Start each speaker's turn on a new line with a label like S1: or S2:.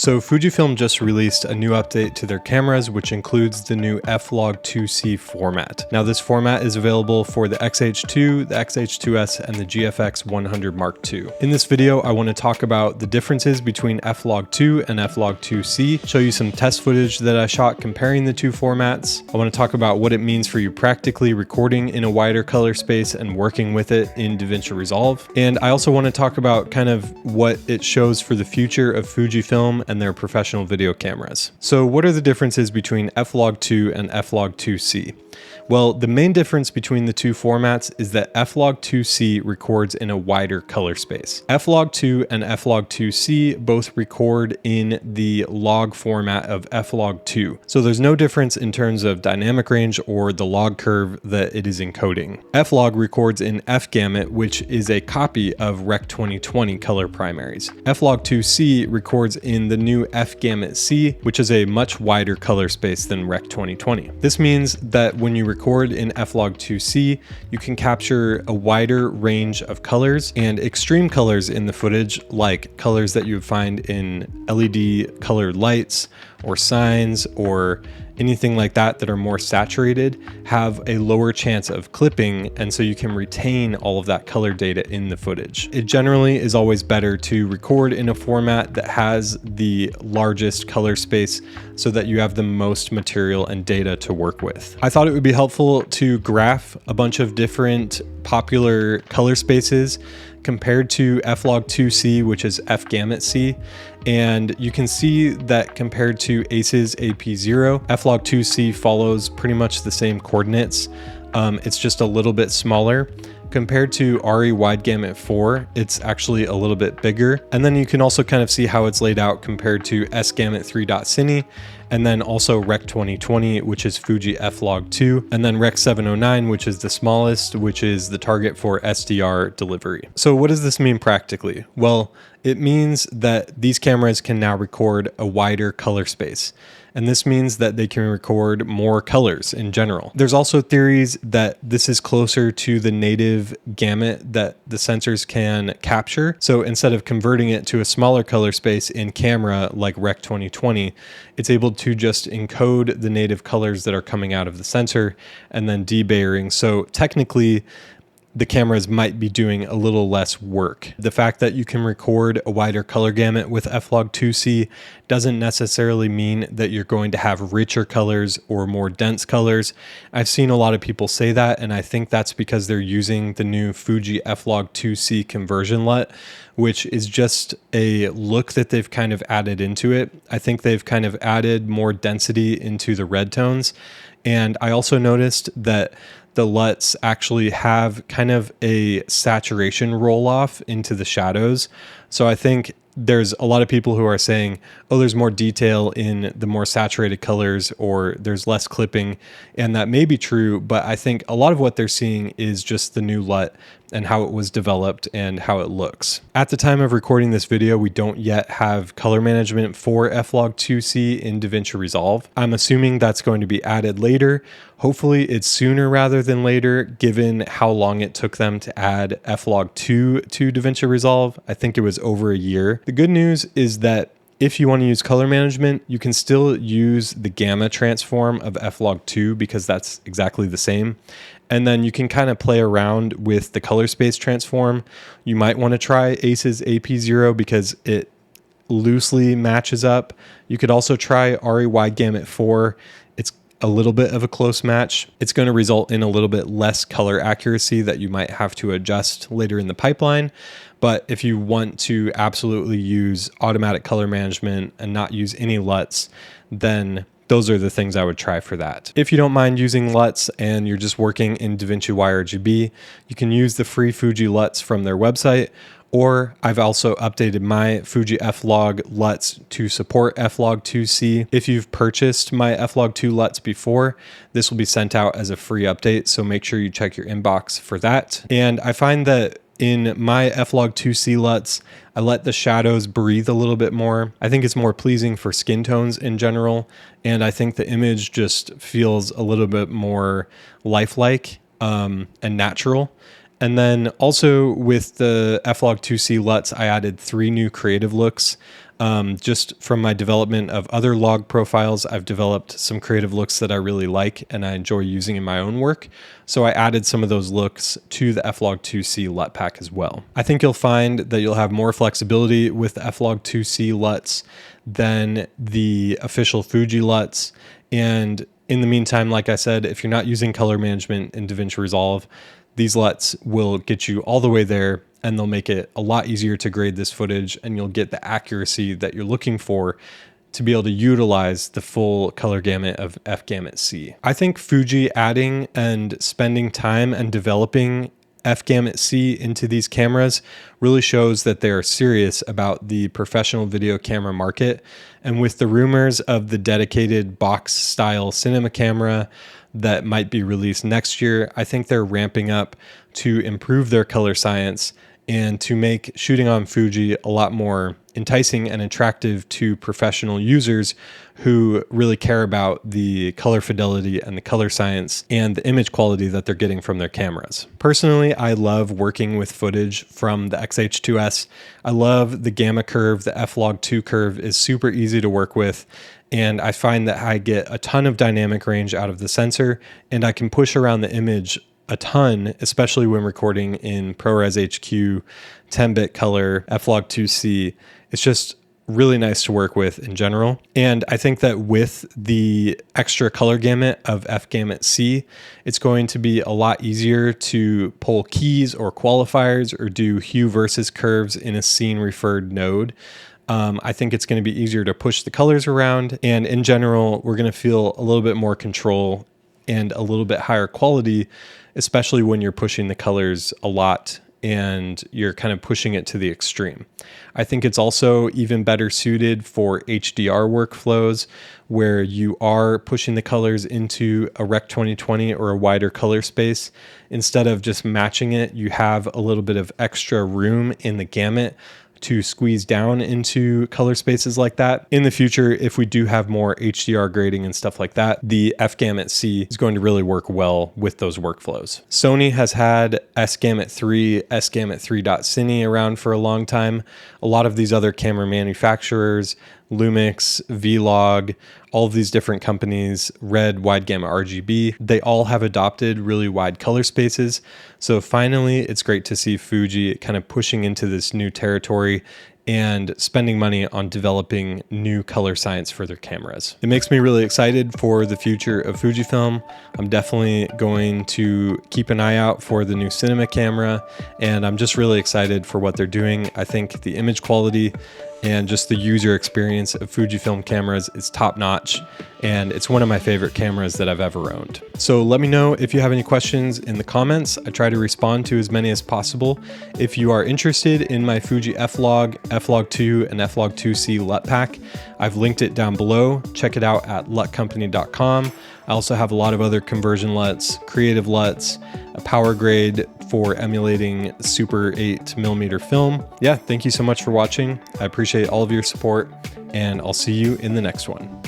S1: So Fujifilm just released a new update to their cameras, which includes the new F-Log2 C format. Now this format is available for the X-H2, the X-H2S, and the GFX 100 Mark II. In this video, I want to talk about the differences between F-Log2 and F-Log2 C, show you some test footage that I shot comparing the two formats. I want to talk about what it means for you practically recording in a wider color space and working with it in DaVinci Resolve. And I also want to talk about kind of what it shows for the future of Fujifilm and their professional video cameras. So what are the differences between F-Log2 and F-Log2 C? Well, the main difference between the two formats is that F-Log2 C records in a wider color space. F-Log2 and F-Log2 C both record in the log format of F-Log2. So there's no difference in terms of dynamic range or the log curve that it is encoding. F-Log records in F-Gamut, which is a copy of Rec 2020 color primaries. F-Log2 C records in the new F-Gamut C, which is a much wider color space than Rec 2020. This means that when you record in F-Log2 C, you can capture a wider range of colors and extreme colors in the footage, like colors that you would find in LED colored lights or signs or anything like that are more saturated, have a lower chance of clipping, and so you can retain all of that color data in the footage. It generally is always better to record in a format that has the largest color space so that you have the most material and data to work with. I thought it would be helpful to graph a bunch of different popular color spaces compared to F-Log2 C, which is F-Gamut C. And you can see that compared to ACES AP0, F-Log2 C follows pretty much the same coordinates. It's just a little bit smaller. Compared to RE Wide Gamut 4, it's actually a little bit bigger. And then you can also kind of see how it's laid out compared to S-Gamut 3.Cine, and then also Rec 2020, which is Fuji F-Log2, and then Rec 709, which is the smallest, which is the target for SDR delivery. So what does this mean practically? Well, it means that these cameras can now record a wider color space. And this means that they can record more colors in general. There's also theories that this is closer to the native gamut that the sensors can capture. So instead of converting it to a smaller color space in camera like Rec 2020, it's able to just encode the native colors that are coming out of the sensor and then debayering. So technically, the cameras might be doing a little less work. The fact that you can record a wider color gamut with F-Log2 C doesn't necessarily mean that you're going to have richer colors or more dense colors. I've seen a lot of people say that, and I think that's because they're using the new Fuji F-Log2 C conversion LUT, which is just a look that they've kind of added into it. I think they've kind of added more density into the red tones. And I also noticed that the LUTs actually have kind of a saturation roll off into the shadows. So I think there's a lot of people who are saying, oh, there's more detail in the more saturated colors, or there's less clipping. And that may be true, but I think a lot of what they're seeing is just the new LUT and how it was developed and how it looks. At the time of recording this video, we don't yet have color management for F-Log2 C in DaVinci Resolve. I'm assuming that's going to be added later. Hopefully it's sooner rather than later, given how long it took them to add F-Log2 to DaVinci Resolve. I think it was over a year. The good news is that if you want to use color management, you can still use the gamma transform of F-Log2 because that's exactly the same. And then you can kind of play around with the color space transform. You might want to try ACES AP0 because it loosely matches up. You could also try RE Wide Gamut 4. It's a little bit of a close match. It's going to result in a little bit less color accuracy that you might have to adjust later in the pipeline. But if you want to absolutely use automatic color management and not use any LUTs, then those are the things I would try for that. If you don't mind using LUTs and you're just working in DaVinci YRGB, you can use the free Fuji LUTs from their website, or I've also updated my Fuji F-Log LUTs to support F-Log2 C. If you've purchased my F-Log2 LUTs before, this will be sent out as a free update, so make sure you check your inbox for that. And I find that in my F-Log2 C LUTs, I let the shadows breathe a little bit more. I think it's more pleasing for skin tones in general, and I think the image just feels a little bit more lifelike and natural. And then also with the F-Log2 C LUTs, I added 3 new creative looks. Just from my development of other log profiles, I've developed some creative looks that I really like and I enjoy using in my own work. So I added some of those looks to the F-Log2 C LUT pack as well. I think you'll find that you'll have more flexibility with the F-Log2 C LUTs than the official Fuji LUTs. And in the meantime, like I said, if you're not using color management in DaVinci Resolve, these LUTs will get you all the way there, and they'll make it a lot easier to grade this footage, and you'll get the accuracy that you're looking for to be able to utilize the full color gamut of F-Gamut C. I think Fuji adding and spending time and developing F-Gamut C into these cameras really shows that they are serious about the professional video camera market. And with the rumors of the dedicated box style cinema camera that might be released next year, I think they're ramping up to improve their color science and to make shooting on Fuji a lot more enticing and attractive to professional users who really care about the color fidelity and the color science and the image quality that they're getting from their cameras. Personally, I love working with footage from the X-H2S. I love the gamma curve. The F-Log2 curve is super easy to work with, and I find that I get a ton of dynamic range out of the sensor, and I can push around the image a ton, especially when recording in ProRes HQ 10-bit color F-Log2 C. It's just really nice to work with in general. And I think that with the extra color gamut of F-Gamut C, it's going to be a lot easier to pull keys or qualifiers or do hue versus curves in a scene referred node. I think it's going to be easier to push the colors around, and in general, we're going to feel a little bit more control and a little bit higher quality, especially when you're pushing the colors a lot and you're kind of pushing it to the extreme. I think it's also even better suited for HDR workflows where you are pushing the colors into a Rec 2020 or a wider color space. Instead of just matching it, you have a little bit of extra room in the gamut to squeeze down into color spaces like that. In the future, if we do have more HDR grading and stuff like that, the F-Gamut C is going to really work well with those workflows. Sony has had S-Gamut 3, S-Gamut 3.Cine around for a long time. A lot of these other camera manufacturers, Lumix, Vlog, all of these different companies, Red, Wide Gamma RGB, they all have adopted really wide color spaces. So finally, it's great to see Fuji kind of pushing into this new territory and spending money on developing new color science for their cameras. It makes me really excited for the future of Fujifilm. I'm definitely going to keep an eye out for the new cinema camera, and I'm just really excited for what they're doing. I think the image quality and just the user experience of Fujifilm cameras is top notch, and it's one of my favorite cameras that I've ever owned. So let me know if you have any questions in the comments. I try to respond to as many as possible. If you are interested in my Fuji F-Log, F-Log2 and F-Log2 C LUT pack, I've linked it down below. Check it out at lutcompany.com. I also have a lot of other conversion LUTs, creative LUTs, a power grade for emulating Super 8mm film. Yeah, thank you so much for watching. I appreciate all of your support, and I'll see you in the next one.